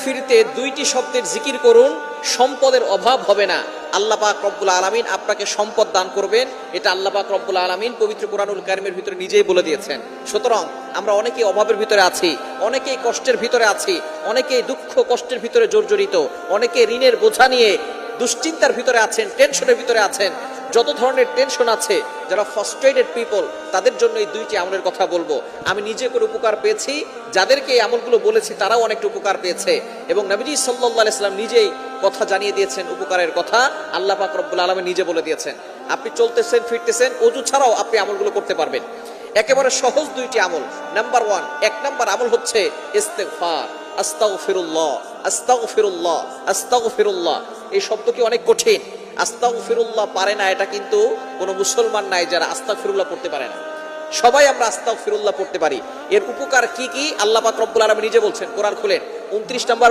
ফিরতে দুইটি শব্দের জিকির করুন, সম্পদের অভাব হবে না। আল্লাহ পাক রব্বুল আলামিন আপনাকে সম্পদ দান করবেন, এটা আল্লাহ পাক রব্বুল আলামিন পবিত্র কোরআনুল কারীমের ভিতরে নিজেই বলে দিয়েছেন। সুতরাং আমরা অনেকেই অভাবের ভিতরে আছি, অনেকেই কষ্টের ভিতরে আছি, অনেকেই দুঃখ কষ্টের ভিতরে জর্জরিত, অনেকে ঋণের বোঝা নিয়ে দুশ্চিন্তার ভিতরে আছেন, টেনশনের ভিতরে আছেন। যত ধরনের টেনশন আছে, যারা ফ্রাস্ট্রেটেড পিপল, তাদের জন্য এই দুইটি আমলের কথা বলবো। আমি নিজে করে উপকার পেয়েছি, যাদেরকে এই আমলগুলো বলেছি তারাও অনেকটা উপকার পেয়েছে, এবং নবীজি সাল্লাল্লাহু আলাইহি সাল্লাম নিজেই কথা জানিয়ে দিয়েছেন উপকারের কথা। আল্লাহ পাক রব্বুল আলামিন নিজে বলে দিয়েছেন। আপনি চলতেছেন ফিরতেছেন, ওযু ছাড়াও আপনি আমলগুলো করতে পারবেন। একেবারে সহজ দুইটি আমল। নাম্বার 1, এক নাম্বার আমল হচ্ছে ইস্তেগফার। আস্তাগফিরুল্লাহ, আস্তাগফিরুল্লাহ, আস্তাগফিরুল্লাহ। এই শব্দ কি অনেক কঠিন। আস্তাগফিরুল্লাহ পারে না এটা কিন্তু কোনো মুসলমান নাই যারা আস্তাগফিরুল্লাহ পড়তে পারে না। সবাই আমরা আস্তাগফিরুল্লাহ পড়তে পারি। এর উপকার কি কি আল্লাহ পাক রব্বুল আলামিন নিজে বলছেন। কোরআন খুলেন 29 নম্বর